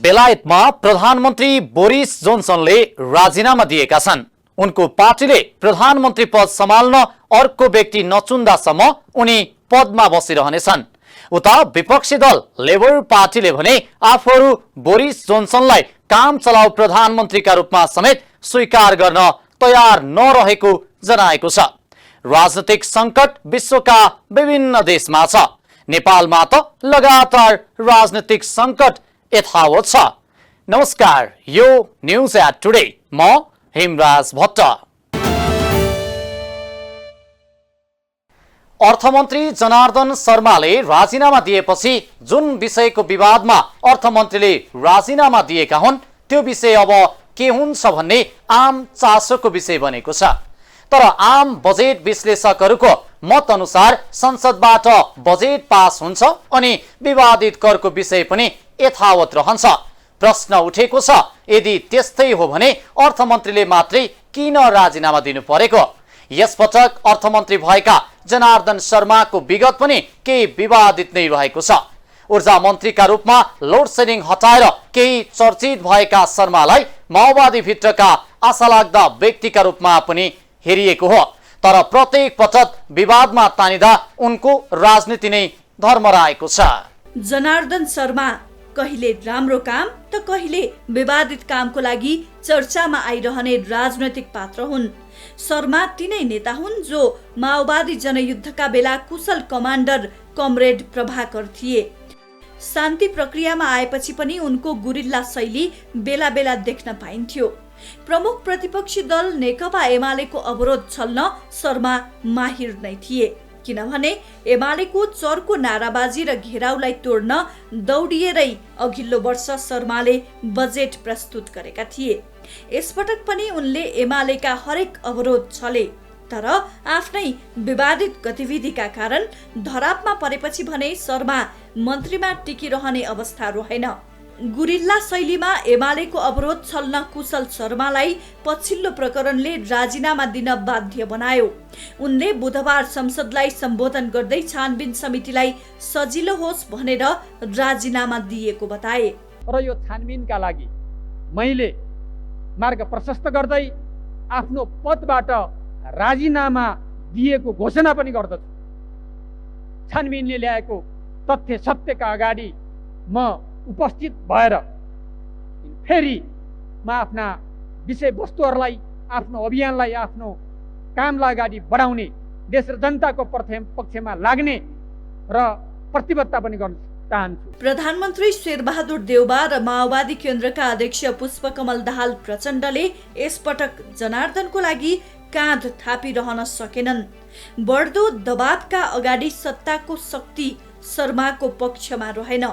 बेलायतमा प्रधानमन्त्री बोरिस जोन्सनले राजीनामा दिएका छन्। उनको पार्टीले प्रधानमन्त्री पद सम्हाल्न अर्को व्यक्ति नचुन्दासम्म उनी पदमा बसिरहनेछन्। उता विपक्षी दल लेबर पार्टीले भने आफूहरू बोरिस जोन्सनलाई काम चलाउ प्रधानमन्त्रीका रूपमा समेत स्वीकार गर्न तयार नरहेको जनाएको छ। राजनीतिक संकट विश्वका विभिन्न देशमा छ। नेपालमा त लगातार राजनीतिक संकट यथावत छ। नमस्कार, यो न्यूज एट टुडे, म हेमराज भट्ट। अर्थमन्त्री जनार्दन शर्माले राजीनामा दिएपछि जुन विषयको विवादमा अर्थमन्त्रीले राजीनामा दिएका हुन् त्यो विषय अब के हुन्छ भन्ने आम चासोको विषय बनेको छ। तर आम बजेट विश्लेषकहरूको मत अनुसार संसदबाट बजेट पास हुन्छ अनि विवादित करको विषय पनि यथावत रहन्छ। प्रश्न उठेको छ, यदि त्यस्तै हो भने अर्थमन्त्रीले मात्रै किन राजीनामा दिनु परेको? यसपटक अर्थमन्त्री भएका जनार्दन शर्माको विगत पनि केही विवादित नै रहेको छ। ऊर्जा मन्त्रीका रूपमा लोड सेडिङ हटाएर केही चर्चित भएका शर्मालाई माओवादी भित्रका आशालाग्दा व्यक्तिका रूपमा पनि हेरिएको हो। तर प्रत्येक पटक विवादमा तानिँदा उनको राजनीति नै धर्मराएको छ। जनार्दन शर्मा कहिले राम्रो काम त कहिले विवादित कामको लागि चर्चामा आइरहने राजनैतिक पात्र हुन्। शर्मा तिनै नेता हुन् जो माओवादी जनयुद्धका बेला कुशल कमान्डर कमरेड प्रभाकर थिए। शान्ति प्रक्रियामा आएपछि पनि उनको गुरिल्ला शैली बेला बेला देख्न पाइन्थ्यो। प्रमुख प्रतिपक्षी दल नेकपा एमालेको अवरोध छल्न शर्मा माहिर नै थिए, किनभने एमालेको चर्को नाराबाजी र घेराउलाई तोड्न दौडिएरै अघिल्लो वर्ष शर्माले बजेट प्रस्तुत गरेका थिए। यसपटक पनि उनले एमालेका हरेक अवरोध छले, तर आफ्नै विवादित गतिविधिका कारण धरापमा परेपछि भने शर्मा मन्त्रीमा टिकिरहने अवस्था रहेन। गुरिल्ला शैलीमा एमालेको अवरोध छल्न कुशल शर्मालाई पछिल्लो प्रकरणले राजीनामा दिन बाध्य बनायो। उनले बुधबार संसदलाई सम्बोधन गर्दै छानबिन समितिलाई सजिलो होस् भनेर राजीनामा दिएको बताए। र यो छानबिनका लागि मैले मार्ग प्रशस्त गर्दै आफ्नो पदबाट राजीनामा दिएको घोषणा पनि गर्दछु। छानबिनले ल्याएको तथ्य सत्यका अगाडि म उपस्थित भएर फेरि म आफ्ना विषयवस्तुहरूलाई, आफ्नो अभियानलाई, आफ्नो कामलाई अगाडि बढाउने, देश र जनताको पक्षमा लाग्ने र प्रतिबद्धता पनि गर्न चाहन्छु। प्रधानमन्त्री शेरबहादुर देउबा र माओवादी केन्द्रका अध्यक्ष पुष्पकमल दाहाल प्रचण्डले यसपटक जनार्दनको लागि काँध थापिरहन सकेनन्। बढ्दो दबावका अगाडि सत्ताको शक्ति शर्माको पक्षमा रहेन।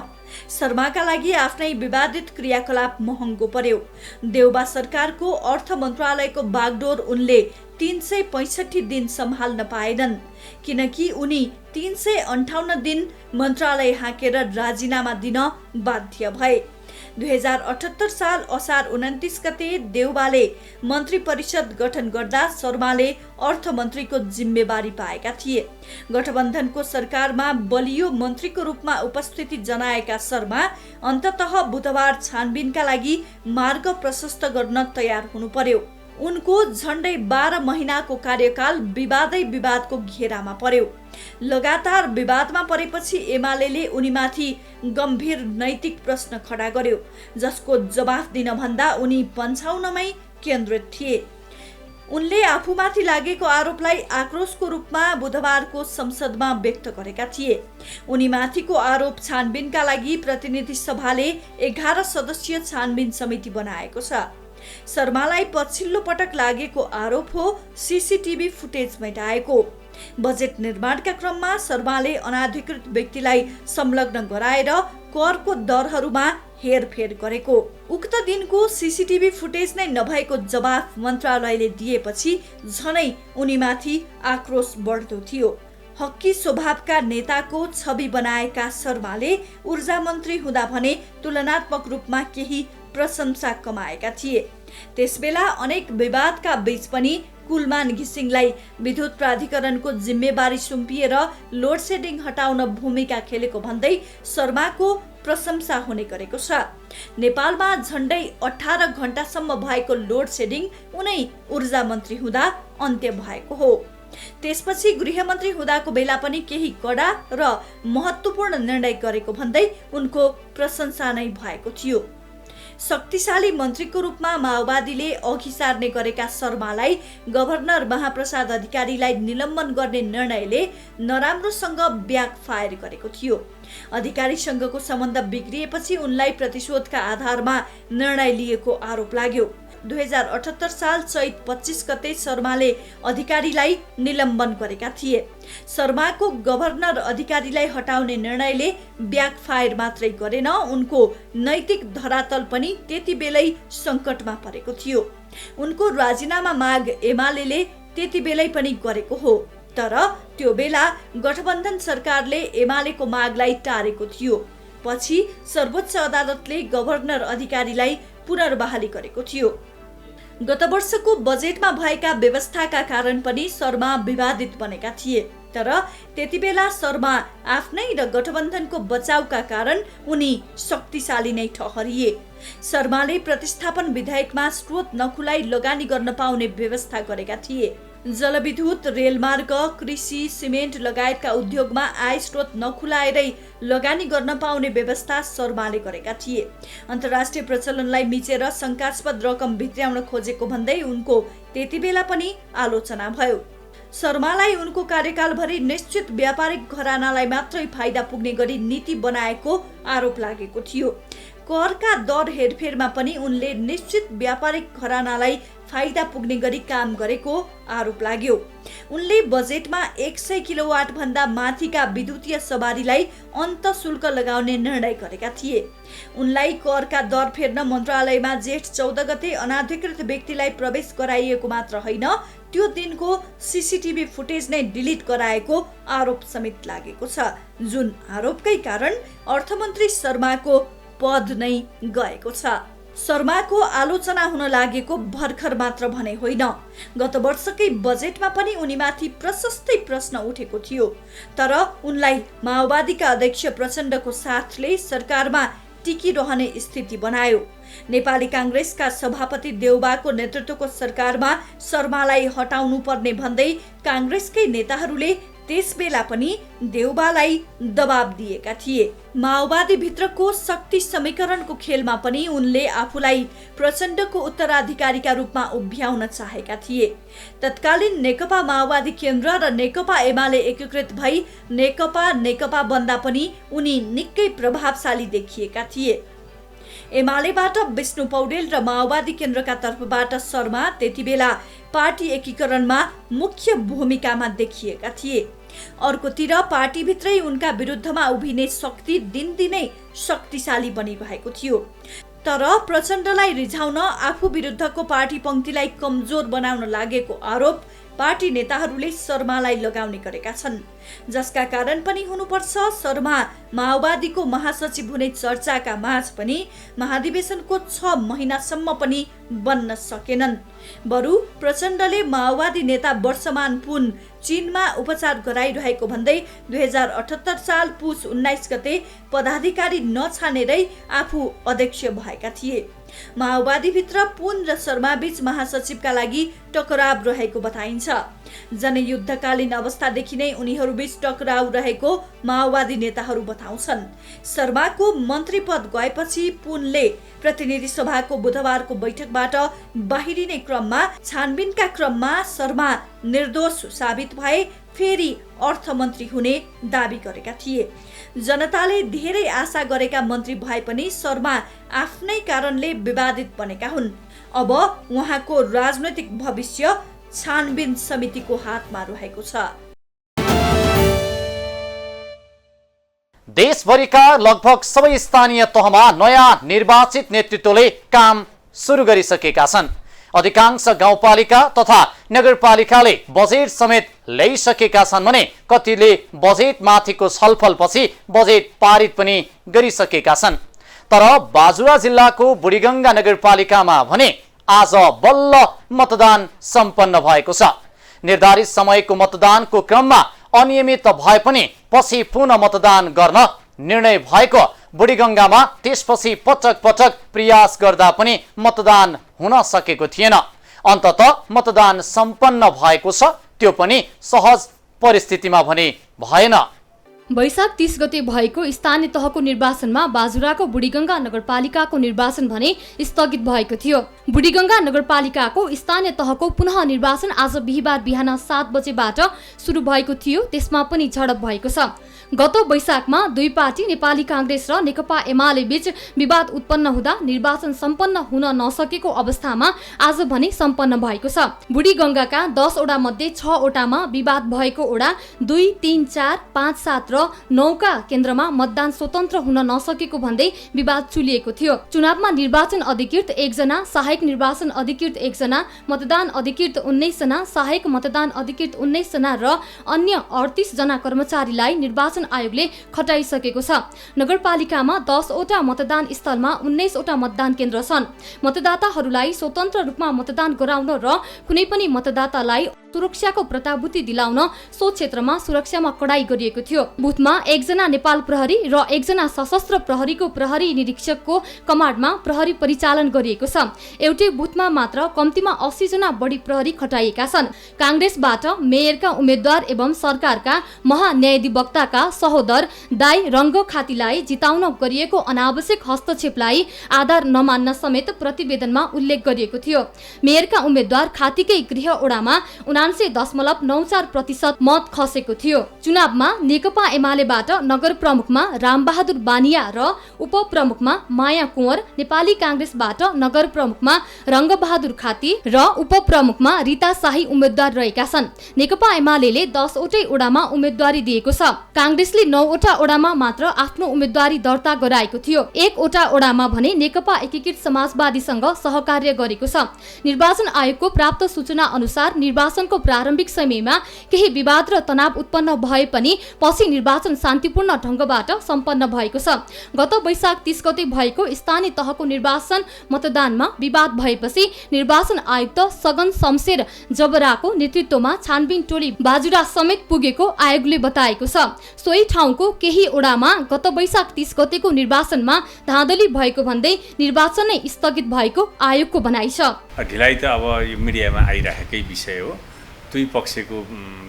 शर्माका लागि आफ्नै विवादित क्रियाकलाप महँगो पर्यो। देउबा सरकारको अर्थ मन्त्रालयको बागडोर उनले 365 दिन सम्हाल्न पाएनन्, किनकि उनी 358 दिन मन्त्रालय हाँकेर राजीनामा दिन बाध्य भए। 2078 साल असार 29 गते देउबाले मन्त्री परिषद गठन गर्दा शर्माले अर्थमन्त्रीको जिम्मेवारी पाएका थिए। गठबन्धनको सरकारमा बलियो मन्त्रीको रूपमा उपस्थिति जनाएका शर्मा अन्ततः बुधबार छानबिनका लागि मार्ग प्रशस्त गर्न तयार हुनु पर्यो। उनको झण्डै 12 महिनाको कार्यकाल विवादै विवादको घेरामा पर्यो। लगातार विवादमा परेपछि एमालेले उनीमाथि गम्भीर नैतिक प्रश्न खडा गर्यो, जसको जवाफ दिन भन्दा उनी पन्छाउनमै केन्द्रित थिए। उनले आफूमाथि लागेको आरोपलाई आक्रोशको रूपमा बुधबारको संसदमा व्यक्त गरेका थिए। उनीमाथिको आरोप छानबिनका लागि प्रतिनिधि सभाले 11 सदस्यीय छानबिन समिति बनाएको छ। शर्मालाई पछिल्लो पटक लागेको आरोप हो सीसीटीभी फुटेज मेटाएको। बजेट निर्माणका क्रममा शर्माले अनाधिकृत व्यक्तिलाई संलग्न गराएर करको दरहरूमा हेरफेर गरेको। उक्त दिनको सीसीटीभी फुटेज नै नभएको जवाफ मन्त्रालयले दिएपछि झनै उनीमाथि आक्रोश बढ्दो थियो। हक्की स्वभावका नेताको छवि बनाएका शर्माले ऊर्जा मन्त्री हुँदा भने तुलनात्मक रूपमा केही प्रशंसा कमाएका थिए। त्यसबेला अनेक विवादका बीच पनि कुलमान घिसिङलाई विद्युत प्राधिकरणको जिम्मेवारी सुम्पिएर लोड सेडिङ हटाउन भूमिका खेलेको भन्दै शर्माको प्रशंसा हुने गरेको छ। नेपालमा झण्डै 18 घण्टासम्म भएको लोड सेडिङ उनै ऊर्जा मन्त्री हुँदा अन्त्य भएको हो। त्यसपछि गृहमन्त्री हुँदाको बेला पनि केही कडा र महत्त्वपूर्ण निर्णय गरेको भन्दै उनको प्रशंसा नै भएको थियो। शक्तिशाली मन्त्रीको रूपमा माओवादीले अघि सार्ने गरेका शर्मालाई गभर्नर महाप्रसाद अधिकारीलाई निलम्बन गर्ने निर्णयले नराम्रोसँग ब्याकफायर गरेको थियो। अधिकारीसँगको सम्बन्ध बिग्रिएपछि उनलाई प्रतिशोधका आधारमा निर्णय लिएको आरोप लाग्यो। 2078 साल चैत 25 गते शर्माले अधिकारीलाई निलम्बन गरेका थिए। शर्माको गभर्नर अधिकारीलाई हटाउने निर्णयले ब्याकफायर मात्रै गरेन, उनको नैतिक धरातल पनि त्यति बेलै सङ्कटमा परेको थियो। उनको राजीनामा माग एमाले त्यति बेलै पनि गरेको हो, तर त्यो बेला गठबन्धन सरकारले एमालेको मागलाई टारेको थियो। पछि सर्वोच्च अदालतले गभर्नर अधिकारीलाई पुनर्बहाली गरेको थियो। गत वर्षको बजेटमा भएका व्यवस्थाका कारण पनि शर्मा विवादित बनेका थिए, तर त्यति बेला शर्मा आफ्नै र गठबन्धनको बचाउका कारण उनी शक्तिशाली नै ठहरिए। शर्माले प्रतिस्थापन विधेयकमा स्रोत नखुलाई लगानी गर्न पाउने व्यवस्था गरेका थिए। जलविद्युत, रेलमार्ग, कृषि, सिमेन्ट लगायतका उद्योगमा आय स्रोत नखुलाएरै लगानी गर्न पाउने व्यवस्था शर्माले गरेका थिए। अन्तर्राष्ट्रिय प्रचलनलाई मिचेर शङ्कास्पद रकम भित्र्याउन खोजेको भन्दै उनको त्यति बेला पनि आलोचना भयो। शर्मालाई उनको कार्यकालभरि निश्चित व्यापारिक घरानालाई मात्रै फाइदा पुग्ने गरी नीति बनाएको आरोप लागेको थियो। करका दर हेरफेरमा पनि उनले निश्चित व्यापारिक घरानालाई फाइदा पुग्ने गरी काम गरेको आरोप लाग्यो। उनले बजेटमा 100 किलोवाट भन्दा माथिका विद्युतीय सवारीलाई अन्त शुल्क लगाउने निर्णय गरेका थिए। उनलाई करका दर फेर्न मन्त्रालयमा जेठ 14 गते अनाधिकृत व्यक्तिलाई प्रवेश गराइएको मात्र होइन, त्यो दिनको सीसीटीभी फुटेज नै डिलिट गराएको आरोप समेत लागेको छ, जुन आरोपकै कारण अर्थमन्त्री शर्माको पद नै गएको छ। शर्माको आलोचना हुन लागेको भर्खर मात्र भने होइन, गत वर्षकै बजेटमा पनि उनीमाथि प्रशस्तै प्रश्न उठेको थियो, तर उनलाई माओवादीका अध्यक्ष प्रचण्डको साथले सरकारमा टिकिरहने स्थिति बनायो। नेपाली काङ्ग्रेसका सभापति देउबाको नेतृत्वको सरकारमा शर्मालाई हटाउनु पर्ने भन्दै काङ्ग्रेसकै नेताहरूले त्यसबेला पनि देउबालाई दबाब दिएका थिए। माओवादी भित्रको शक्ति समीकरणको खेलमा पनि उनले आफूलाई प्रचण्डको उत्तराधिकारीका रूपमा उभ्याउन चाहेका थिए। तत्कालीन नेकपा माओवादी केन्द्र र नेकपा एमाले एकीकृत भई नेकपा बन्दा पनि उनी निकै प्रभावशाली देखिएका थिए। एमालेबाट विष्णु पौडेल र माओवादी केन्द्रका तर्फबाट शर्मा त्यतिबेला पार्टी एकीकरणमा मुख्य भूमिकामा देखिएका थिए। अर्कोतिर पार्टीभित्रै उनका विरुद्धमा उभिने शक्ति दिनदिनै शक्तिशाली बनिरहेको थियो। तर प्रचण्डलाई रिझाउन आफू विरुद्धको पार्टी पंक्तिलाई कमजोर बनाउन लागेको आरोप पार्टी नेताहरूले शर्मालाई लगाउने गरेका छन्, जसका कारण पनि हुनुपर्छ शर्मा माओवादीको महासचिव हुने चर्चाका माझ पनि महाधिवेशनको 6 महिनासम्म पनि बन्न सकेनन्। बरु प्रचण्डले माओवादी नेता वर्षमान पुन चीनमा उपचार गराइरहेको भन्दै 2078 साल पुस 19 गते पदाधिकारी नछानेरै आफू अध्यक्ष भएका थिए। माओवादीभित्र पुन र शर्माबीच महासचिवका लागि टकराव रहेको बताइन्छ। जनयुद्धकालीन अवस्थादेखि नै उनीहरूबीच टकराव रहेको माओवादी नेताहरू बताउँछन्। शर्माको मन्त्री पद गएपछि पुनले प्रतिनिधि सभाको बुधबारको बैठकबाट बाहिरिने क्रममा छानबिनका क्रममा शर्मा निर्दोष साबित भए फेरि अर्थमन्त्री हुने दाबी गरेका थिए। जनताले धेरै आशा गरेका मन्त्री भए पनि शर्मा आफ्नै कारणले विवादित बनेका हुन्। अब उहाँको राजनैतिक भविष्य छानबिन समितिको हातमा रहेको छ। देशभरिका लगभग सबै स्थानीय तहमा नयाँ निर्वाचित नेतृत्वले काम सुरु गरिसकेका छन्। अधिकांश गाउँपालिका तथा नगरपालिकाले बजेट समेत ल्याइसकेका छन् भने कतिले बजेट माथिको छलफलपछि बजेट पारित पनि गरिसकेका छन्। तर बाजुरा जिल्लाको बुढीगङ्गा नगरपालिकामा भने आज बल्ल मतदान सम्पन्न भएको छ। निर्धारित समयको मतदानको क्रममा अनियमित भए पनि पछि पुनः मतदान गर्न निर्णय भएको बुढीगङ्गामा त्यसपछि पटक पटक प्रयास गर्दा पनि मतदान हुन सकेको थिएन। अन्ततः मतदान सम्पन्न भएको छ, त्यो पनि सहज परिस्थितिमा भने भएन। वैशाख 30 गते भएको स्थानीय तहको निर्वाचनमा बाजुराको बुढीगङ्गा नगरपालिकाको निर्वाचन भने स्थगित भएको थियो। बुढीगङ्गा नगरपालिकाको स्थानीय तहको पुनः निर्वाचन आज बिहीबार बिहान 7 बजेबाट सुरु भएको थियो। त्यसमा पनि झडप भएको छ। गत वैशाखमा दुई पार्टी नेपाली कांग्रेस र नेकपा एमाले बीच विवाद उत्पन्न हुँदा निर्वाचन सम्पन्न हुन नसकेको अवस्थामा आज भने सम्पन्न भएको छ। बुढीगङ्गाका 10 वडा मध्ये 6 वटामा विवाद भएको वडा 2, 3, 4, 5, 7 र 9 का केन्द्रमा मतदान स्वतन्त्र हुन नसकेको भन्दै विवाद चुलिएको थियो। चुनावमा निर्वाचन अधिकृत 1 जना, सहायक निर्वाचन अधिकृत 1 जना, मतदान अधिकृत 19 जना, सहायक मतदान अधिकृत 19 जना र अन्य 38 जना कर्मचारीलाई निर्वाचन आयोगले खटाइसकेको छ। नगरपालिकामा 10 वटा मतदान स्थलमा 19 वटा मतदान केन्द्र छन्। मतदाताहरूलाई स्वतन्त्र रूपमा मतदान गराउन र कुनै पनि मतदातालाई सुरक्षाको प्रताभूति दिलाउन सो क्षेत्रमा सुरक्षामा कडाई गरिएको थियो। बुथमा 1 जना नेपाल प्रहरी र 1 जना सशस्त्र प्रहरीको प्रहरी निरीक्षकको कमान्डमा प्रहरी परिचालन गरिएको छ। एउटै बुथमा मात्र कम्तीमा 80 जना बढी प्रहरी खटाइएका छन्। कांग्रेसबाट मेयरका उम्मेद्वार एवं सरकारका महान्यायाधिवक्ताका सहोदर दाई रङ्ग खातीलाई जिताउन गरिएको अनावश्यक हस्तक्षेपलाई आधार नमान्न समेत प्रतिवेदनमा उल्लेख गरिएको थियो। मेयरका उम्मेद्वार खातीकै गृह ओडामा 79.94% मत खसेको थियो। चुनावमा नेकपा एमालेबाट नगर प्रमुखमा रामबहादुर बानिया र उपप्रमुखमा माया कुँवर, नेपाली कांग्रेसबाट नगर प्रमुखमा रङ्गबहादुर खाती र उपप्रमुखमा रीता शाही उम्मेद्वार रहेका छन्। नेकपा एमालेले 10 वटै ओडामा उम्मेद्वारी दिएको छ। कांग्रेसले 9 वटा ओडामा मात्र आफ्नो उम्मेद्वारी दर्ता गराएको थियो। 1 वटा ओडामा भने नेकपा एकीकृत समाजवादीसँग सहकार्य गरेको छ। निर्वाचन आयोगको प्राप्त सूचना अनुसार निर्वाचनको प्रारम्भिक समयमा केही विवाद र तनाव उत्पन्न भए पनि पछि निर्वाचन शान्तिपूर्ण ढंगबाट सम्पन्न भएको छ। गत वैशाख 30 गते भएको स्थानीय तहको निर्वाचन मतदानमा विवाद भएपछि निर्वाचन आयुक्त सगन शमशेर जबराको नेतृत्वमा छानबिन टोली बाजुरा समेत पुगेको आयोगले बताएको छ। सोही ठाउँको केही ओडामा गत वैशाख 30 गतेको निर्वाचनमा धाँधली भएको भन्दै निर्वाचन नै स्थगित भएको आयोगको भनाइ छ। ढिलाइ त अब यो मिडियामा आइरहेकै विषय हो। दुई पक्षको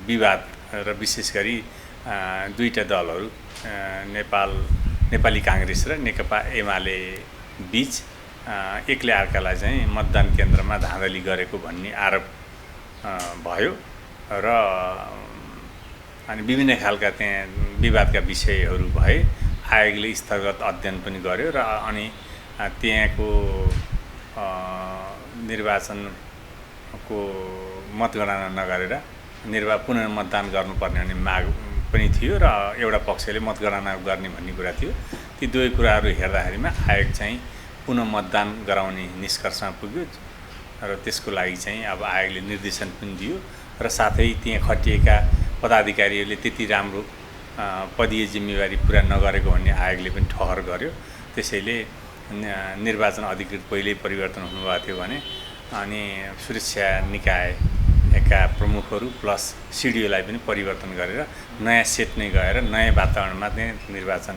विवाद र विशेष गरी दुईटा दलहरू नेपाली कांग्रेस र नेकपा एमाले बीच एकले अर्कालाई चाहिँ मतदान केन्द्रमा धाँधली गरेको भन्ने आरोप भयो र अनि विभिन्न खालका त्यहाँ विवादका विषयहरू भए। आयोगले स्थगत अध्ययन पनि गर्यो र अनि त्यहाँको निर्वाचनको मतगणना नगरेर पुनर्मतदान गर्नुपर्ने भन्ने माग पनि थियो र एउटा पक्षले मतगणना गर्ने भन्ने कुरा थियो। ती दुवै कुराहरू हेर्दाखेरिमा आयोग चाहिँ पुनः मतदान गराउने निष्कर्षमा पुग्यो र त्यसको लागि चाहिँ अब आयोगले निर्देशन पनि दियो र साथै त्यहाँ खटिएका पदाधिकारीहरूले त्यति राम्रो पदीय जिम्मेवारी पुरा नगरेको भन्ने आयोगले पनि ठहर गर्यो। त्यसैले निर्वाचन अधिकृत पहिल्यै परिवर्तन हुनुभएको थियो भने अनि सुरक्षा निकायका प्रमुखहरू प्लस सिडिओलाई पनि परिवर्तन गरेर नयाँ सेट नै गएर नयाँ वातावरणमा त्यहाँ निर्वाचन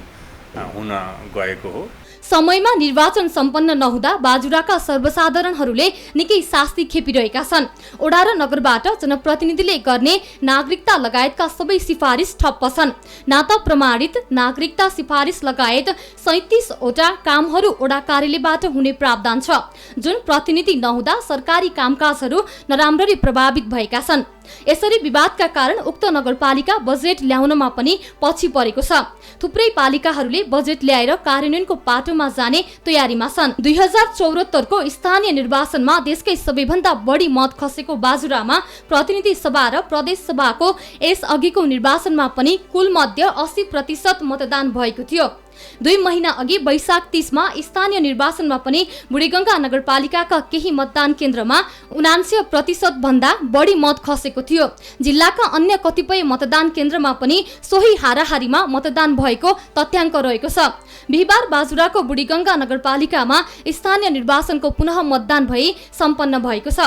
हुन गएको हो। समयमा निर्वाचन सम्पन्न नहुँदा बाजुराका सर्वसाधारणहरूले निकै शास्ति खेपिरहेका छन्। ओडा र नगरबाट जनप्रतिनिधिले गर्ने नागरिकता लगायतका सबै सिफारिस ठप्प छन्। नाता प्रमाणित नागरिकता सिफारिस लगायत 37 वटा कामहरू ओडा कार्यालयबाट हुने प्रावधान छ, जुन प्रतिनिधि नहुँदा सरकारी कामकाजहरू नराम्ररी प्रभावित भएका छन्। यसरी विवादका कारण उक्त नगरपालिका बजेट ल्याउनमा पनि पछि परेको छ। थुप्रै पालिकाहरूले बजेट ल्याएर कार्यान्वयनको पाटोमा जाने तयारीमा छन्। 2074 को स्थानीय निर्वाचनमा देशकै सबैभन्दा बढी मत खसेको बाजुरामा प्रतिनिधि सभा र प्रदेश सभाको यस अघिको निर्वाचनमा पनि कुल मध्ये 80% मतदान भएको थियो। 2 महिना अघि वैशाख 30 मा स्थानीय निर्वाचनमा पनि बुढीगङ्गा नगरपालिकाका केही मतदान केन्द्रमा 79% भन्दा बढी मत खसेको थियो। जिल्लाका अन्य कतिपय मतदान केन्द्रमा पनि सोही हाराहारीमा मतदान भएको तथ्याङ्क रहेको छ। बिहीबार बाजुराको बुढीगङ्गा नगरपालिकामा स्थानीय निर्वाचनको पुनः मतदान भई सम्पन्न भएको छ।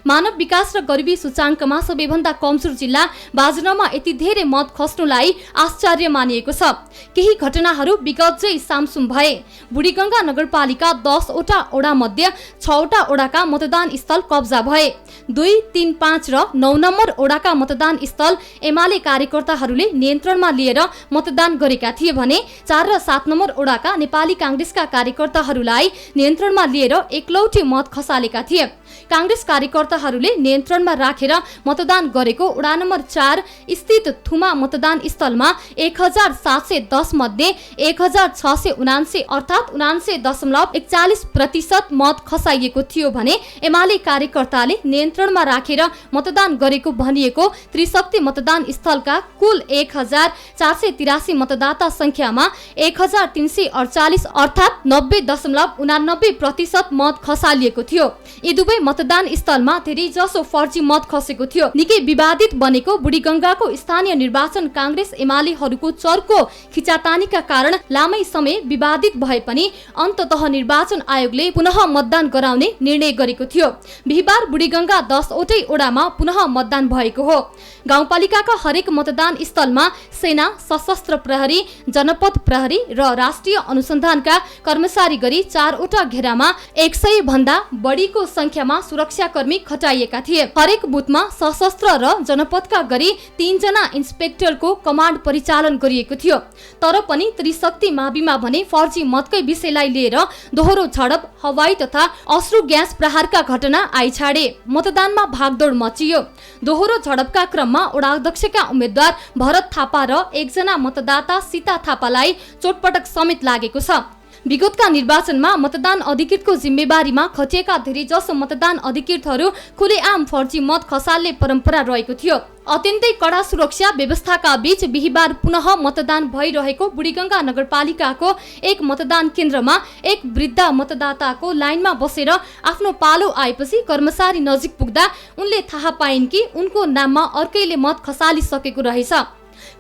मानव विकास र गरिबी सूचाङ्कमा सबैभन्दा कमजोर जिल्ला बाजुरामा यति धेरै मत खस्नुलाई आश्चर्य मानिएको छ। केही घटनाहरू विगत विगतजै सामसुम भए। बुढीगङ्गा नगरपालिका 10 वटा ओडा मध्ये 6 वटा ओडाका मतदान स्थल कब्जा भए। 2, 3, 5 र 9 नम्बर ओडाका मतदान स्थल एमाले कार्यकर्ताहरूले नियन्त्रणमा लिएर मतदान गरेका थिए भने 4 र 7 नम्बर ओडाका नेपाली कांग्रेसका कार्यकर्ताहरूलाई नियन्त्रणमा लिएर एकलौटी मत खसालेका थिए। कांग्रेस कार्यकर्ताहरूले नियन्त्रणमा राखेर मतदान गरेको ओडा नम्बर 4 स्थित थुमा मतदान स्थलमा 1710 मध्ये 1679 अर्थात् 79.41% मत खसाइएको थियो भने एमाले कार्यकर्ताले नियन्त्रणमा राखेर मतदान गरेको भनिएको त्रिशक्ति मतदान स्थलका कुल 1483 मतदाता संख्यामा 1348 अर्थात् 90.89% मत खसालिएको थियो। यी दुवै मतदान स्थलमा धेरै जसो फर्जी मत खसेको थियो। निकै विवादित बनेको बुढीगङ्गाको स्थानीय निर्वाचन कांग्रेस एमालेहरूको चर्को खिचातानीका कारण लामै समय विवादित भए पनि अन्ततः निर्वाचन आयोगले पुनः मतदान गराउने निर्णय गरेको थियो। बिहीबार बुढीगङ्गा 10 वटै ओडामा पुनः मतदान भएको हो। गाउँपालिकाका हरेक मतदान स्थलमा सेना, सशस्त्र प्रहरी, जनपद प्रहरी र राष्ट्रिय अनुसन्धानका कर्मचारी गरी 4 वटा घेरामा 100 भन्दा बढीको संख्यामा सुरक्षाकर्मी खटाइएका थिए। हरेक बुथमा सशस्त्र र जनपदका गरी 3 जना इन्सपेक्टरको कमान्ड परिचालन गरिएको थियो। तर पनि त्रिशक्ति माविमा भने फर्जी मतकै विषयलाई लिएर दोहोरो झडप, हवाई तथा अश्रु ग्यास प्रहारका घटना आइछाडे। मतदानमा भागदौड मचियो। दोहोरो झडपका क्रममा वडाध्यक्षका उम्मेद्वार भरत थापा र 1 जना मतदाता सीता थापालाई चोटपटक समेत लागेको छ। विगतका निर्वाचनमा मतदान अधिकृतको जिम्मेवारीमा खटिएका धेरै जसो मतदान अधिकृतहरू खुलेआम फर्जी मत खसाल्ने परम्परा रहेको थियो। अत्यन्तै कडा सुरक्षा व्यवस्थाका बीच बिहीबार पुनः मतदान भइरहेको बुढीगङ्गा नगरपालिकाको एक मतदान केन्द्रमा एक वृद्ध मतदाताको लाइनमा बसेर आफ्नो पालो आएपछि कर्मचारी नजिक पुग्दा उनले थाहा पाइन् कि उनको नाममा अर्कैले मत खसालिसकेको रहेछ।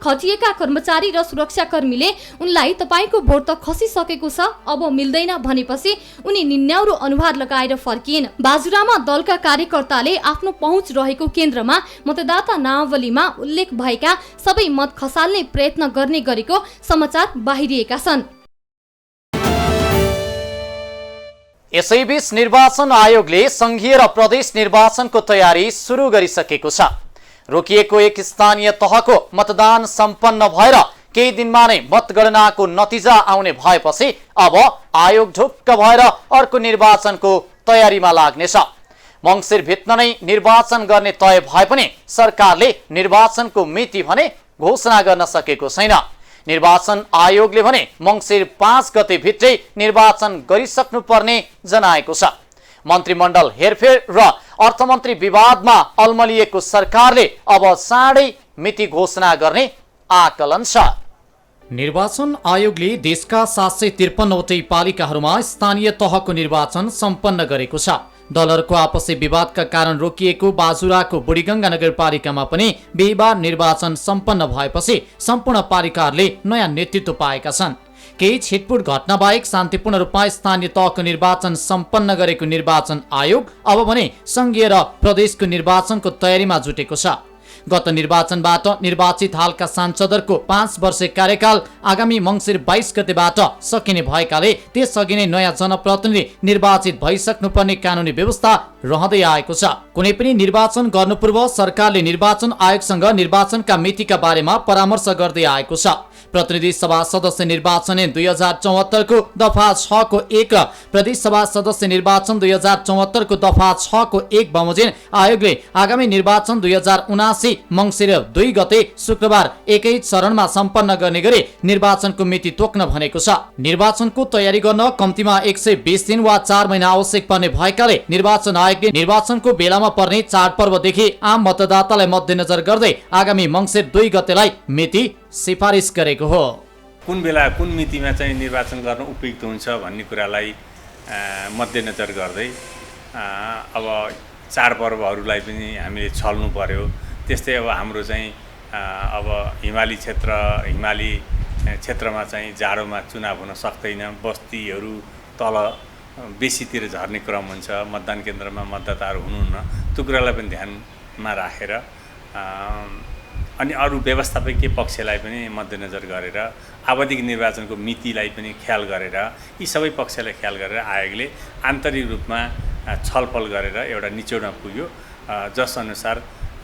खटिएका कर्मचारी र सुरक्षाकर्मीले उनलाई तपाईको भोट त खसिसकेको छ, अब मिल्दैन भनेपछि उनी निन्याउरो अनुहार लगाएर फर्किएन। बाजुरामा दलका कार्यकर्ताले आफ्नो पहुँच रहेको केन्द्रमा मतदाता नामावलीमा उल्लेख भएका सबै मत खसाल्ने प्रयत्न गर्ने गरेको समाचार बाहिरिएका छन्। यसैबीच निर्वाचन आयोगले संघीय र प्रदेश निर्वाचनको तयारी सुरु गरिसकेको छ। रोकिएको एक स्थानीय तहको मतदान सम्पन्न भएर केही दिनमा नै मतगणनाको नतिजा आउने भएपछि अब आयोग ढुक्क भएर अर्को निर्वाचनको तयारीमा लाग्नेछ। मङ्सिरभित्र नै निर्वाचन गर्ने तय भए पनि सरकारले निर्वाचनको मिति भने घोषणा गर्न सकेको छैन। निर्वाचन आयोगले भने मङ्सिर 5 गते भित्रै निर्वाचन गरिसक्नुपर्ने जनाएको छ। मन्त्रीमण्डल हेरफेर र अर्थमन्त्री विवादमा अल्मलिएको सरकारले अब चाँडै मिति घोषणा गर्ने आकलन छ। निर्वाचन आयोगले देशका 753 वटै पालिकाहरूमा स्थानीय तहको निर्वाचन सम्पन्न गरेको छ। दलहरूको आपसी विवादका कारण रोकिएको बाजुराको बुढीगङ्गा नगरपालिकामा पनि बिहीबार निर्वाचन सम्पन्न भएपछि सम्पूर्ण पालिकाहरूले नयाँ नेतृत्व पाएका छन्। केही छिटपुट घटना बाहेक शान्तिपूर्ण रूपमा स्थानीय तहको निर्वाचन सम्पन्न गरेको निर्वाचन आयोग अब भने संघीय र प्रदेशको निर्वाचनको तयारीमा जुटेको छ। गत निर्वाचनबाट निर्वाचित हालका सांसदहरूको 5 वर्षे कार्यकाल आगामी मङ्सिर 22 गतेबाट सकिने भएकाले त्यसअघि नै नयाँ जनप्रतिनिधि निर्वाचित भइसक्नुपर्ने कानुनी व्यवस्था रहँदै आएको छ। कुनै पनि निर्वाचन गर्नु पूर्व सरकारले निर्वाचन आयोगसँग निर्वाचनका मितिका बारेमा परामर्श गर्दै आएको छ। प्रतिनिधि सभा सदस्य निर्वाचन 2074 को दफा 6 को 1 र प्रदेश सभा सदस्य निर्वाचन 2074 को दफा 6 को 1 बमोजिम आयोगले आगामी निर्वाचन 2079 मङ्सिर 2 गते शुक्रबार एकै चरणमा सम्पन्न गर्ने गरी निर्वाचनको मिति तोक्न भनेको छ। निर्वाचनको तयारी गर्न कम्तीमा 120 दिन वा 4 महिना आवश्यक पर्ने भएकाले निर्वाचन आयोगले निर्वाचनको बेलामा पर्ने चाडपर्वदेखि आम मतदातालाई मध्यनजर गर्दै आगामी मङ्सिर 2 गतेलाई मिति सिफारिस गरेको हो। कुन बेला कुन मितिमा चाहिँ निर्वाचन गर्न उपयुक्त हुन्छ भन्ने कुरालाई मध्यनजर गर्दै अब चाडपर्वहरूलाई पनि हामीले छल्नु पर्यो। त्यस्तै अब हाम्रो चाहिँ अब हिमाली क्षेत्रमा चाहिँ जाडोमा चुनाव हुन सक्दैन, बस्तीहरू तल बेसीतिर झर्ने क्रम हुन्छ, मतदान केन्द्रमा मतदाताहरू हुनुहुन्न, त्यो कुरालाई पनि ध्यानमा राखेर अनि अरू व्यवस्थापकीय पक्षलाई पनि मध्यनजर गरेर आवधिक निर्वाचनको मितिलाई पनि ख्याल गरेर यी सबै पक्षलाई ख्याल गरेर आयोगले आन्तरिक रूपमा छलफल गरेर एउटा निचोडमा पुग्यो, जसअनुसार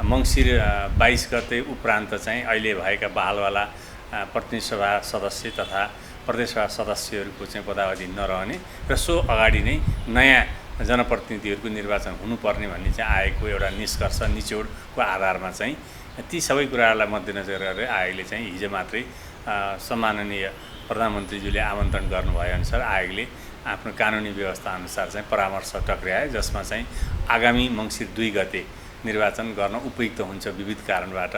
मङ्सिर 22 गते उपरान्त चाहिँ अहिले भएका बहालवाला प्रतिनिधि सभा सदस्य तथा प्रदेशसभा सदस्यहरूको चाहिँ पदावधि नरहने र सो अगाडि नै नयाँ जनप्रतिनिधिहरूको निर्वाचन हुनुपर्ने भन्ने चाहिँ आयोगको एउटा निष्कर्ष निचोडको आधारमा चाहिँ ती सबै कुराहरूलाई मध्यनजर गरेर आयोगले चाहिँ हिजो मात्रै सम्माननीय प्रधानमन्त्रीज्यूले आमन्त्रण गर्नुभए अनुसार आयोगले आफ्नो कानुनी व्यवस्था अनुसार चाहिँ परामर्श टक्र्याए, जसमा चाहिँ आगामी मङ्सिर 2 गते निर्वाचन गर्न उपयुक्त हुन्छ विविध कारणबाट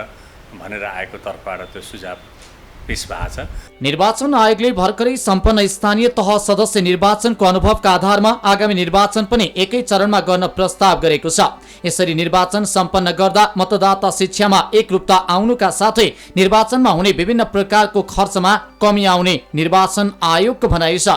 भनेर आयोगको तर्फबाट त्यो सुझाव पेश भएको छ। निर्वाचन आयोगले भर्खरै सम्पन्न स्थानीय तह सदस्य निर्वाचनको अनुभवका आधारमा आगामी निर्वाचन पनि एकै चरणमा गर्न प्रस्ताव गरेको छ। यसरी निर्वाचन सम्पन्न गर्दा मतदाता शिक्षामा एकरूपता आउनुका साथै निर्वाचनमा हुने विभिन्न प्रकारको खर्चमा कमी आउने निर्वाचन आयोगको भनाइ छ।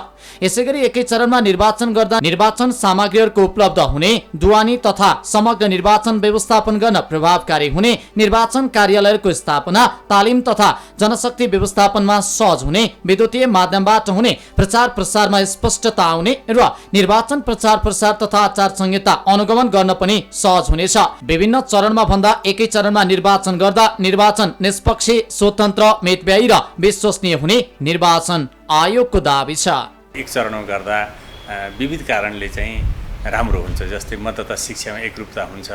यसैगरी एकै चरणमा निर्वाचन गर्दा निर्वाचन सामग्रीहरूको उपलब्ध हुने, ढुवानी तथा समग्र निर्वाचन व्यवस्थापन गर्न प्रभावकारी हुने, निर्वाचन कार्यालयहरूको स्थापना, तालिम तथा जनशक्ति व्यवस्थापनमा सहज हुने, विद्युतीय माध्यमबाट हुने प्रचार प्रसारमा स्पष्टता आउने र निर्वाचन प्रचार प्रसार तथा आचार संहिता अनुगमन गर्न पनि सहज हुनेछ। विभिन्न चरणमा भन्दा एकै चरणमा निर्वाचन गर्दा निर्वाचन निष्पक्ष, स्वतन्त्र, मितव्ययी र विश्वसनीय हुने निर्वाचन आयोगको दाबी छ। एक चरणमा गर्दा विविध कारणले चाहिँ राम्रो हुन्छ, जस्तै मतदाता शिक्षामा एकरूपता हुन्छ,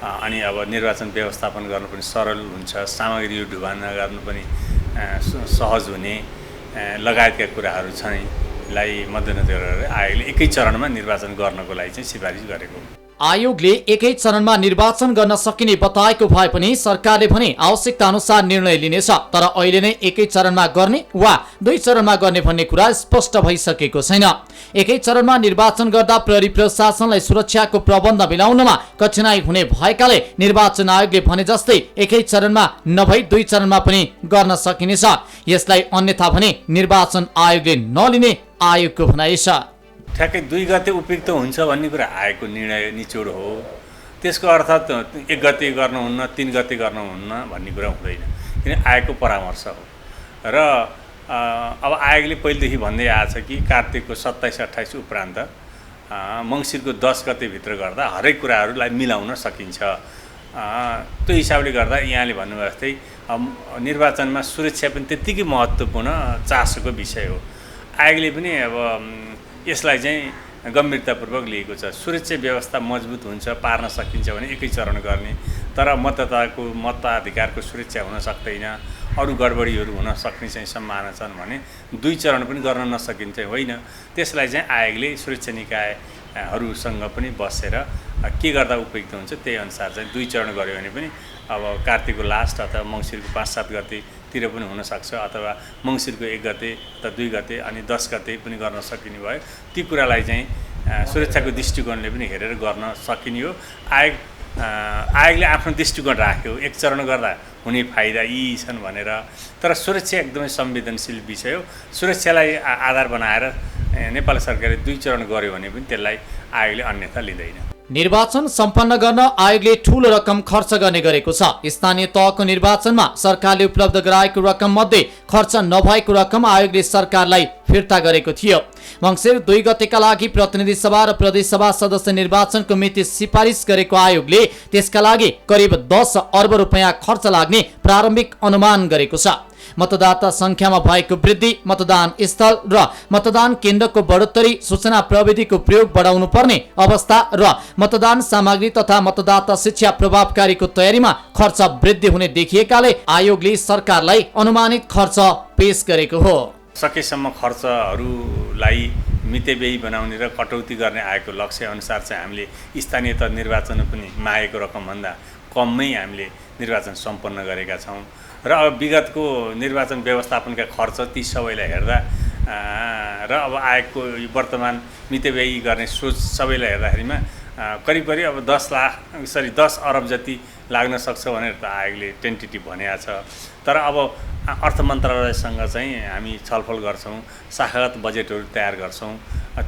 अनि अब निर्वाचन व्यवस्थापन गर्नु पनि सरल हुन्छ, सामग्री ढुवान गर्नु पनि सहज हुने लगायतका कुराहरू छन् लाई मध्यनजर गरेर आयोगले एकै चरणमा निर्वाचन गर्नको लागि चाहिँ सिफारिस गरेको। आयोगले एकै चरणमा निर्वाचन गर्न सकिने बताएको भए पनि सरकारले भने आवश्यकता अनुसार निर्णय लिनेछ, तर अहिले नै एकै चरणमा गर्ने वा 2 चरणमा गर्ने भन्ने कुरा स्पष्ट भइसकेको छैन। एकै चरणमा निर्वाचन गर्दा प्रहरी प्रशासनलाई सुरक्षाको प्रबन्ध मिलाउनमा कठिनाई हुने भएकाले निर्वाचन आयोगले भने जस्तै एकै चरणमा नभई 2 चरणमा पनि गर्न सकिनेछ। यसलाई अन्यथा भने निर्वाचन आयोगले नलिने आयोगको भनाइ छ। ठ्याक्कै 2 गते उपयुक्त हुन्छ भन्ने कुरा आयोगको निर्णय निचोड हो। त्यसको अर्थ 1 गते गर्नुहुन्न, 3 गते गर्नुहुन्न भन्ने कुरा हुँदैन, किन आयोगको परामर्श हो। र अब आयोगले पहिलेदेखि भन्दै आएको छ कि कार्तिकको 27-28 उपरान्त मङ्सिरको 10 गतेभित्र गर्दा हरेक कुराहरूलाई मिलाउन सकिन्छ। त्यो हिसाबले गर्दा यहाँले भन्नुभयो जस्तै निर्वाचनमा सुरक्षा पनि त्यत्तिकै महत्त्वपूर्ण चासोको विषय हो। आयोगले पनि अब यसलाई चाहिँ गम्भीरतापूर्वक लिएको छ। सुरक्षा व्यवस्था मजबुत हुन्छ, पार्न सकिन्छ भने एकै चरण गर्ने, तर मतदाताको मताधिकारको सुरक्षा हुन सक्दैन, अरू गडबडीहरू हुन सक्ने चाहिँ सम्भावना छन् भने 2 चरण पनि गर्न नसकिन्छ होइन। त्यसलाई चाहिँ आयोगले सुरक्षा निकायहरूसँग पनि बसेर के गर्दा उपयुक्त हुन्छ त्यही अनुसार चाहिँ 2 चरण गर्यो भने पनि अब कार्तिकको लास्ट अथवा मङ्सिरको 5-7 गतेतिर पनि हुनसक्छ, अथवा मङ्सिरको 1 गते अथवा 2 गते अनि 10 गते पनि गर्न सकिने भयो। ती कुरालाई चाहिँ सुरक्षाको दृष्टिकोणले पनि हेरेर गर्न सकिने हो। आयोगले आफ्नो दृष्टिकोण राख्यो, 1 चरण गर्दा हुने फाइदा यी छन् भनेर। तर सुरक्षा एकदमै संवेदनशील विषय हो। सुरक्षालाई आधार बनाएर नेपाल सरकारले 2 चरण गर्यो भने पनि त्यसलाई आयोगले अन्यथा लिँदैन। निर्वाचन सम्पन्न गर्न आयोगले ठूलो रकम खर्च गर्ने गरेको छ। स्थानीय तहको निर्वाचनमा सरकारले उपलब्ध गराएको रकम मध्ये खर्च नभएको रकम आयोगले सरकारलाई फिर्ता गरेको थियो। मङ्सिर 2 गतेका लागि प्रतिनिधि सभा र प्रदेश सभा सदस्य निर्वाचनको मिति सिफारिस गरेको आयोगले त्यसका लागि करिब 10 अर्ब रुपैयाँ खर्च लाग्ने प्रारम्भिक अनुमान गरेको छ। मतदाता संख्यामा भएको वृद्धि, मतदान स्थल र मतदान केन्द्रको बढोत्तरी, सूचना प्रविधिको प्रयोग बढाउनु पर्ने अवस्था र मतदान सामग्री तथा मतदाता शिक्षा प्रभावकारीको तयारीमा खर्च वृद्धि हुने देखिएकाले आयोगले सरकारलाई अनुमानित खर्च पेश गरेको हो। सकेसम्म खर्चहरूलाई मितव्ययी बनाउने र कटौती गर्ने आएको लक्ष्य अनुसार चाहिँ हामीले स्थानीय तह निर्वाचन पनि मागेको रकमभन्दा कममै हामीले निर्वाचन सम्पन्न गरेका छौँ। र अब विगतको निर्वाचन व्यवस्थापनका खर्च ती सबैलाई हेर्दा र अब आयोगको वर्तमान मितव्ययी गर्ने सोच सबैलाई हेर्दाखेरिमा करिब अब 10 अरब जति लाग्न सक्छ भनेर त आयोगले टेन्टेटिभ भनेको छ। तर अब अर्थ मन्त्रालयसँग चाहिँ हामी छलफल गर्छौँ, शाखागत बजेटहरू तयार गर्छौँ।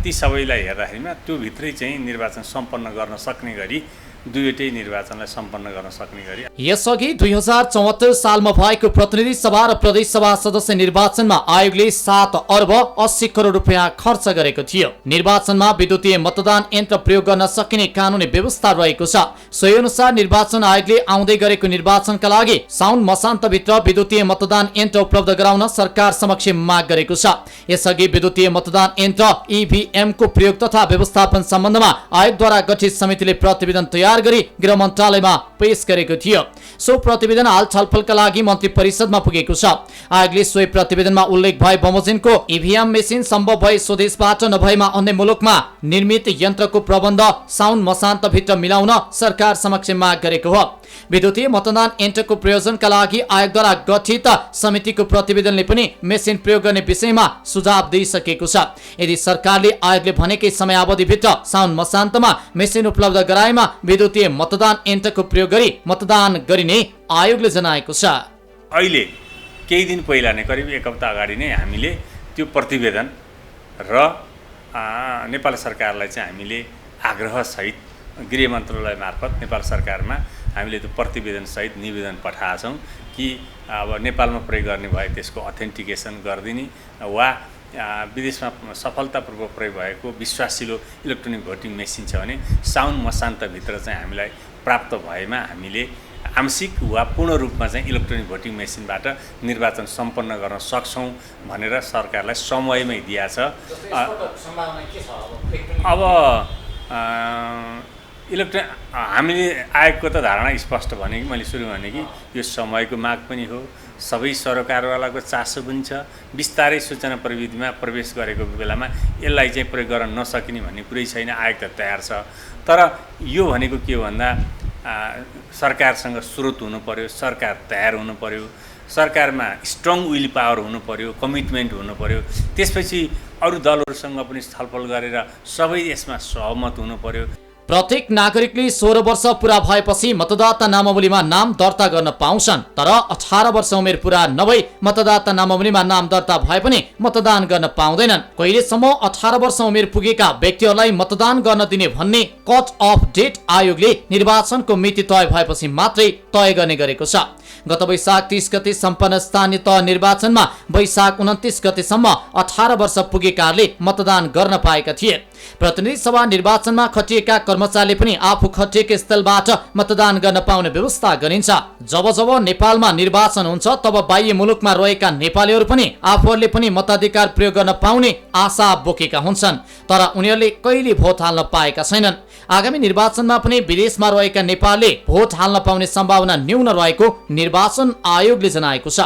ती सबैलाई हेर्दाखेरिमा त्योभित्रै चाहिँ निर्वाचन सम्पन्न गर्न सक्ने गरी दुईवटै निर्वाचनलाई सम्पन्न गर्न सक्ने गरी। यसअघि 2074 सालमा भएको प्रतिनिधि सभा र प्रदेश सभा सदस्य निर्वाचनमा आयोगले 7 अर्ब 80 करोड रुपियाँ खर्च गरेको थियो। निर्वाचनमा विद्युतीय मतदान यन्त्र प्रयोग गर्न सकिने कानुनी व्यवस्था रहेको छ। सोही अनुसार निर्वाचन आयोगले आउँदै गरेको निर्वाचनका लागि साउन मसान्तभित्र विद्युतीय मतदान यन्त्र उपलब्ध गराउन सरकार समक्ष माग गरेको छ। यसअघि विद्युतीय मतदान यन्त्र EVM को प्रयोग तथा व्यवस्थापन सम्बन्धमा आयोगद्वारा गठित समितिले प्रतिवेदन तयार गरी गृह मन्त्रालयमा पेश गरेको थियो। सो प्रतिवेदन हाल छलफलका लागि मन्त्री परिषदमा पुगेको छ। आयोगले सोही प्रतिवेदनमा उल्लेख भए बमोजिमको EVM मेसिन सम्भव भए स्वदेशबाट नभएमा अन्य मुलुकमा निर्मित यन्त्रको प्रबन्ध साउन मसान्तभित्र मिलाउन सरकार समक्ष माग गरेको हो। विद्युतीय मतदान यन्त्रको प्रयोजनका लागि आयोगद्वारा गठित समितिको प्रतिवेदनले पनि मेसिन प्रयोग गर्ने विषयमा सुझाव दिइसकेको छ। यदि सरकारले आयोगले भनेकै समयावधिभित्र साउन मसान्तमा मेसिन उपलब्ध गराएमा विद्युतीय मतदान यन्त्रको प्रयोग गरी मतदान गरिने आयोगले जनाएको छ। अहिले केही दिन पहिला नै करिब 1 हप्ता अगाडि नै हामीले त्यो प्रतिवेदन र नेपाल सरकारलाई चाहिँ हामीले आग्रहसहित गृह मन्त्रालय मार्फत नेपाल सरकारमा हामीले त्यो प्रतिवेदनसहित निवेदन पठाएका छौँ कि अब नेपालमा प्रयोग गर्ने भए त्यसको अथेन्टिकेसन गरिदिने वा विदेशमा सफलतापूर्वक प्रयोग भएको विश्वासिलो इलेक्ट्रोनिक भोटिङ मेसिन छ भने साउन मसान्तभित्र चाहिँ हामीलाई प्राप्त भएमा हामीले आंशिक वा पूर्ण रूपमा चाहिँ इलेक्ट्रोनिक भोटिङ मेसिनबाट निर्वाचन सम्पन्न गर्न सक्छौँ भनेर सरकारलाई समयमै दिएको छ। अब हामीले आयोगको त धारणा स्पष्ट भने कि मैले सुरु भने कि यो समयको माग पनि हो, सबै सरकारवालाको चासो पनि छ। बिस्तारै सूचना प्रविधिमा प्रवेश गरेको बेलामा यसलाई चाहिँ प्रयोग गर्न नसकिने भन्ने कुरै छैन। आयोग त तयार छ। तर यो भनेको के हो भन्दा सरकारसँग स्रोत हुनु पर्यो, सरकार तयार हुनु पर्यो, सरकारमा स्ट्रङ विल पावर हुनु पर्यो, कमिटमेन्ट हुनु पर्यो। त्यसपछि अरू दलहरूसँग पनि छलफल गरेर सबै यसमा सहमत हुनु पर्यो। प्रत्येक नागरिकले 16 वर्ष पूरा भएपछि मतदाता नामावलीमा नाम दर्ता गर्न पाउँछन्। तर 18 वर्ष उमेर पूरा नभई मतदाता नामावलीमा नाम दर्ता भए पनि मतदान गर्न पाउँदैनन्। कहिलेसम्म 18 वर्ष उमेर पुगेका व्यक्तिहरूलाई मतदान गर्न दिने भन्ने कट अफ डेट आयोगले निर्वाचनको मिति तय भएपछि मात्रै तय गर्ने गरेको छ। गत वैशाख 30 गते सम्पन्न स्थानीय तह निर्वाचनमा वैशाख 29 गतेसम्म 18 वर्ष पुगेकाहरूले मतदान गर्न पाएका थिए। प्रतिनिधि सभा निर्वाचनमा खटिएका कर्मचारीले पनि आफू खटिएको स्थलबाट मतदान गर्न पाउने व्यवस्था गरिन्छ। जब जब नेपालमा निर्वाचन हुन्छ तब बाह्य मुलुकमा रहेका नेपालीहरू पनि आफूहरूले पनि मताधिकार प्रयोग गर्न पाउने आशा बोकेका हुन्छन्। तर उनीहरूले कहिले भोट हाल्न पाएका छैनन्। आगामी निर्वाचनमा पनि विदेशमा रहेका नेपालले भोट हाल्न पाउने सम्भावना न्यून रहेको निर्वाचन आयोगले जनाएको छ।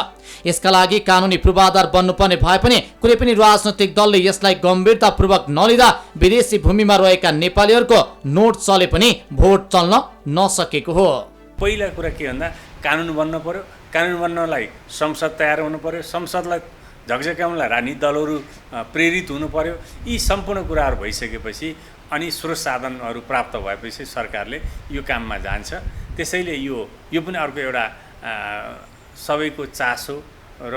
यसका लागि कानुनी पूर्वाधार बन्नुपर्ने भए पनि कुनै पनि राजनैतिक दलले यसलाई गम्भीरतापूर्वक नलिँदा विदेशी भूमिमा रहेका नेपालीहरूको नोट चले पनि भोट चल्न नसकेको हो। पहिला कुरा के भन्दा कानुन बन्न पर्यो। कानुन बन्नलाई संसद तयार हुनु पर्यो। संसदलाई झकझक्याउनलाई राजनीतिक दलहरू प्रेरित हुनु पर्यो। यी सम्पूर्ण कुराहरू भइसकेपछि अनि स्रोत साधनहरू प्राप्त भएपछि सरकारले यो काममा जान्छ। त्यसैले यो पनि अर्को एउटा सबैको चासो र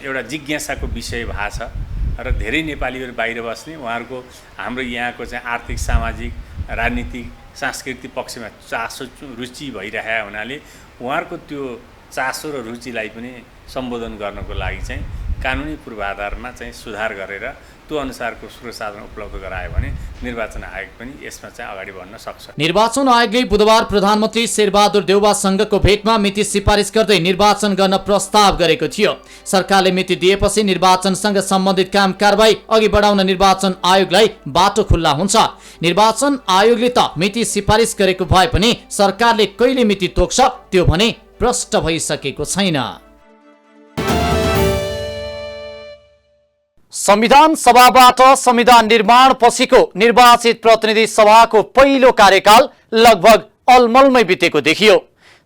एउटा जिज्ञासाको विषय भएको छ र धेरै नेपालीहरू बाहिर बस्ने उहाँहरूको हाम्रो यहाँको चाहिँ आर्थिक सामाजिक राजनीतिक सांस्कृतिक पक्षमा चासो रुचि भइरहेको हुनाले उहाँहरूको त्यो चासो र रुचिलाई पनि सम्बोधन गर्नको लागि चाहिँ कानुनी पूर्वाधारमा चाहिँ सुधार गरेर त्यो अनुसारको स्रोत साधन उपलब्ध गरायो भने निर्वाचन आयोग पनि यसमा चाहिँ अगाडि बढ्न सक्छ। निर्वाचन आयोगले बुधबार प्रधानमन्त्री शेरबहादुर देउवासँगको भेटमा मिति सिफारिस गर्दै निर्वाचन गर्न प्रस्ताव गरेको थियो। सरकारले मिति दिएपछि निर्वाचनसँग सम्बन्धित काम कारबाही अघि बढाउन निर्वाचन आयोगलाई बाटो खुल्ला हुन्छ। निर्वाचन आयोगले त मिति सिफारिस गरेको भए पनि सरकारले कहिले मिति तोक्छ त्यो भने प्रष्ट भइसकेको छैन। संविधान सभाबाट संविधान निर्माण पछिको निर्वाचित प्रतिनिधि सभाको पहिलो कार्यकाल लगभग अलमलमै बितेको देखियो।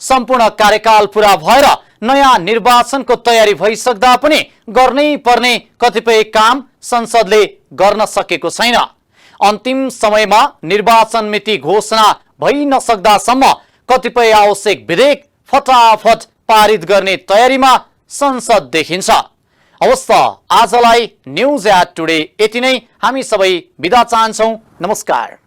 सम्पूर्ण कार्यकाल पूरा भएर नयाँ निर्वाचनको तयारी भइसक्दा पनि गर्नै पर्ने कतिपय काम संसदले गर्न सकेको छैन। अन्तिम समयमा निर्वाचन मिति घोषणा भइ नसक्दासम्म कतिपय आवश्यक विधेयक फटाफट पारित गर्ने तयारीमा संसद देखिन्छ। हवस् त आजलाई न्युज एट टुडे यति नै। हामी सबै बिदा चाहन्छौँ। नमस्कार।